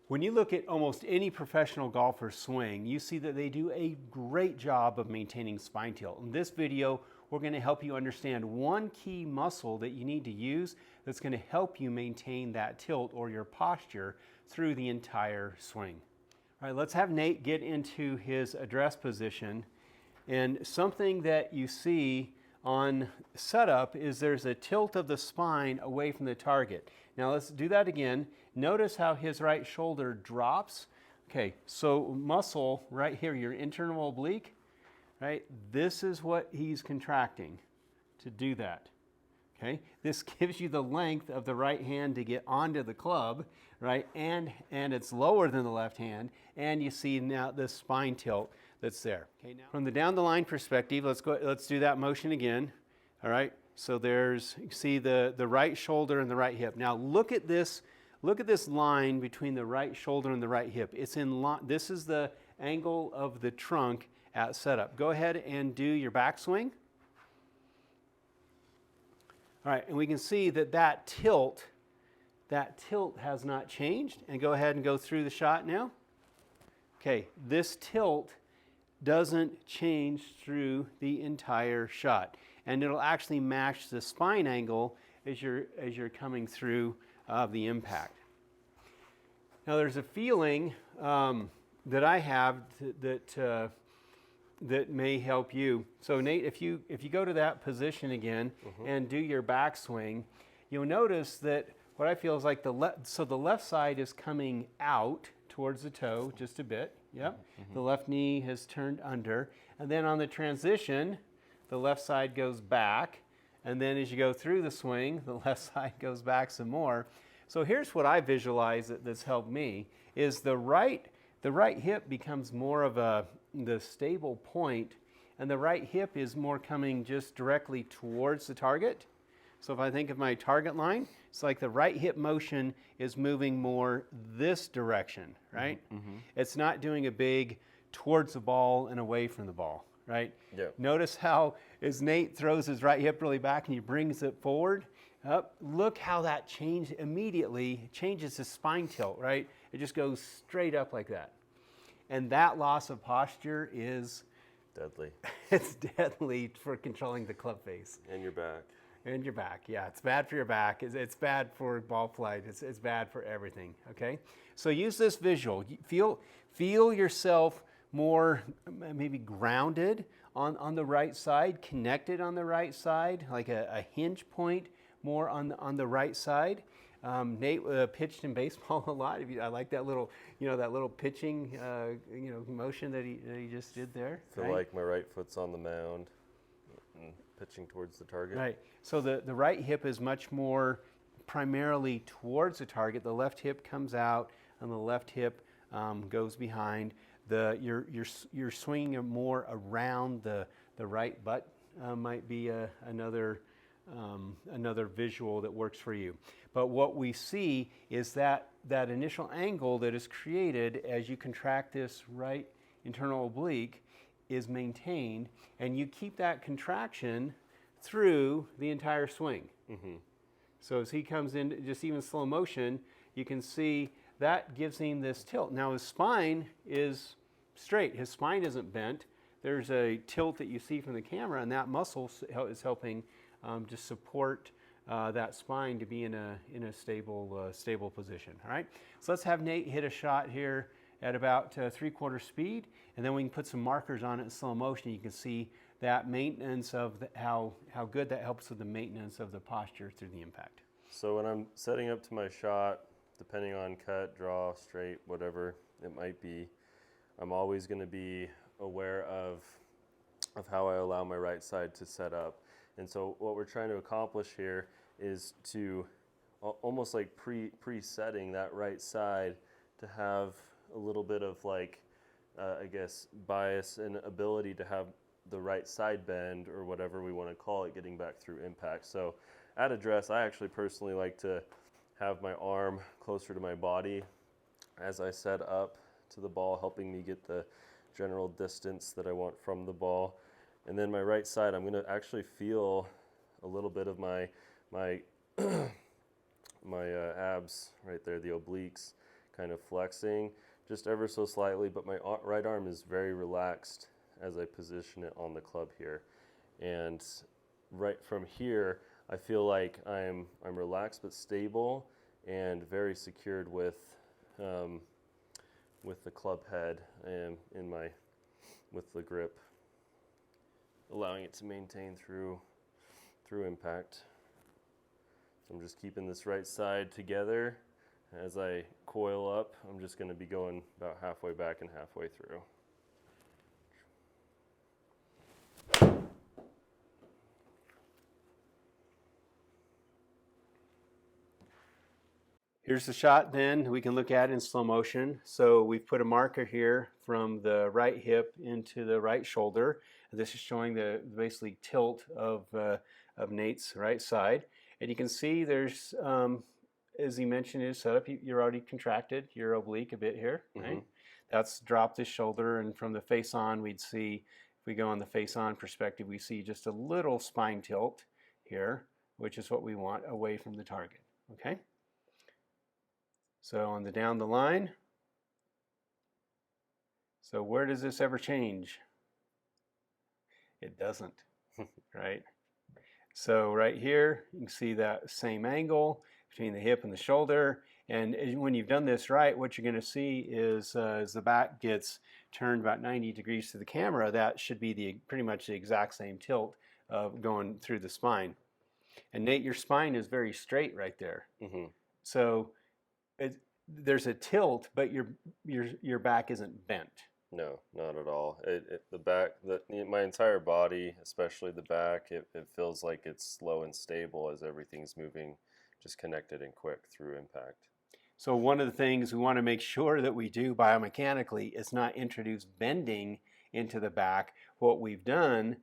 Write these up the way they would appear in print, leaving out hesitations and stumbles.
When you look at almost any professional golfer swing, you see that they do a great job of maintaining spine tilt. In this video, we're going to help you understand one key muscle that you need to use that's going to help you maintain that tilt or your posture through the entire swing. All right, let's have Nate get into his address position. And something that you see on setup is there's a tilt of the spine away from the target. Now let's do that again. Notice how his right shoulder drops. Okay, so muscle right here, your internal oblique, right? This is what he's contracting to do that. Okay, this gives you the length of the right hand to get onto the club, right? And it's lower than the left hand, and you see now this spine tilt that's there. Okay, now from the down the line perspective, let's do that motion again. All right, so you see the right shoulder and the right hip. Now look at this line between the right shoulder and the right hip. It's in line. This is the angle of the trunk at setup. Go ahead and do your backswing. All right, and we can see that tilt has not changed. And go ahead and go through the shot now. Okay, this tilt doesn't change through the entire shot, and it'll actually match the spine angle as you're coming through the impact. Now, there's a feeling that I have that may help you. So Nate, if you go to that position again and do your backswing, you'll notice that what I feel is like the left side is coming out towards the toe just a bit. Yep. The left knee has turned under, and then on the transition, the left side goes back, and then as you go through the swing, the left side goes back some more. So here's what I visualize that's helped me is the right hip becomes more of the stable point, and the right hip is more coming just directly towards the target. So if I think of my target line, it's like the right hip motion is moving more this direction, right? It's not doing a big towards the ball and away from the ball, right? Yeah. Notice how as Nate throws his right hip really back and he brings it forward, look how that immediately changes his spine tilt, right? It just goes straight up like that. And that loss of posture is deadly. It's deadly for controlling the club face. And your back. And your back, yeah. It's bad for your back. It's bad for ball flight. It's bad for everything, okay? So use this visual. Feel yourself more maybe grounded on the right side, connected on the right side, like a hinge point more on the right side. Nate pitched in baseball a lot. I like that little, that little pitching, motion that he just did there. I feel like my right foot's on the mound and pitching towards the target. Right. So the right hip is much more primarily towards the target. The left hip comes out, and the left hip goes behind. You're swinging more around the right butt. Might be another visual that works for you. But what we see is that initial angle that is created as you contract this right internal oblique is maintained, and you keep that contraction through the entire swing. So as he comes in, just even slow motion, you can see that gives him this tilt. Now his spine is straight. His spine isn't bent. There's a tilt that you see from the camera, and that muscle is helping to support that spine to be in a stable position. All right. So let's have Nate hit a shot here at about 3/4 speed, and then we can put some markers on it in slow motion. You can see that maintenance of how good that helps with the maintenance of the posture through the impact. So when I'm setting up to my shot, depending on cut, draw, straight, whatever it might be, I'm always going to be aware of how I allow my right side to set up. And so what we're trying to accomplish here is to almost like pre-setting that right side to have a little bit of I guess, bias and ability to have the right side bend or whatever we want to call it getting back through impact. So at address, I actually personally like to have my arm closer to my body as I set up to the ball, helping me get the general distance that I want from the ball. And then my right side, I'm going to actually feel a little bit of my abs right there, the obliques, kind of flexing just ever so slightly, but my right arm is very relaxed as I position it on the club here. And right from here, I feel like I'm relaxed but stable and very secured with the club head and with the grip, allowing it to maintain through impact. So I'm just keeping this right side together. As I coil up, I'm just going to be going about halfway back and halfway through. Here's the shot then we can look at in slow motion. So we've put a marker here from the right hip into the right shoulder. This is showing the basically tilt of Nate's right side. And you can see there's, as he mentioned in his setup, you're already contracted your oblique a bit here, right? That's dropped his shoulder, and from the face on, we'd see, if we go on the face on perspective, we see just a little spine tilt here, which is what we want away from the target, okay? So on the down the line, so where does this ever change? It doesn't, right? So right here, you can see that same angle between the hip and the shoulder. And when you've done this right, what you're going to see is as the back gets turned about 90 degrees to the camera, that should be pretty much the exact same tilt going through the spine. And Nate, your spine is very straight right there. So there's a tilt, but your back isn't bent. No, not at all. The back, my entire body, especially the back, it feels like it's slow and stable as everything's moving, just connected and quick through impact. So one of the things we want to make sure that we do biomechanically is not introduce bending into the back. What we've done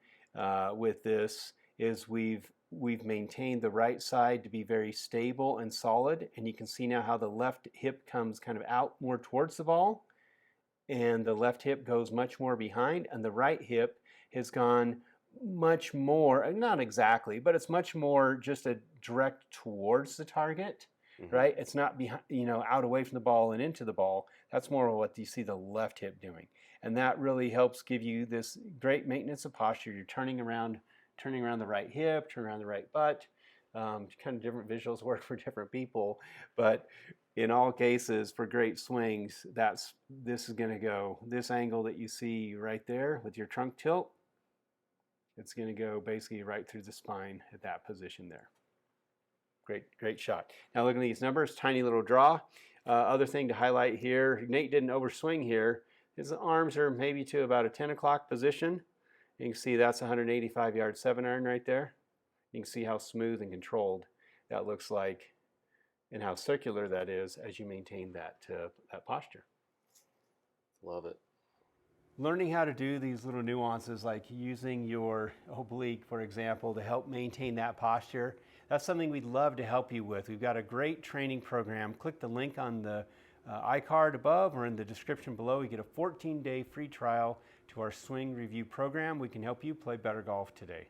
with this is we've maintained the right side to be very stable and solid, and you can see now how the left hip comes kind of out more towards the ball, and the left hip goes much more behind, and the right hip has gone much more, not exactly, but it's much more just a direct towards the target, right? It's not behind, out away from the ball and into the ball. That's more of what you see the left hip doing, and that really helps give you this great maintenance of posture. You're turning around the right hip, turning around the right butt. Kind of different visuals work for different people, but in all cases, for great swings, this is going to go, this angle that you see right there with your trunk tilt, it's going to go basically right through the spine at that position there. Great shot. Now look at these numbers, tiny little draw. Other thing to highlight here, Nate didn't overswing here. His arms are maybe to about a 10 o'clock position. You can see that's a 185-yard 7-iron right there. You can see how smooth and controlled that looks like and how circular that is as you maintain that posture. Love it. Learning how to do these little nuances, like using your oblique, for example, to help maintain that posture, that's something we'd love to help you with. We've got a great training program. Click the link on the iCard above or in the description below. You get a 14-day free trial to our swing review program. We can help you play better golf today.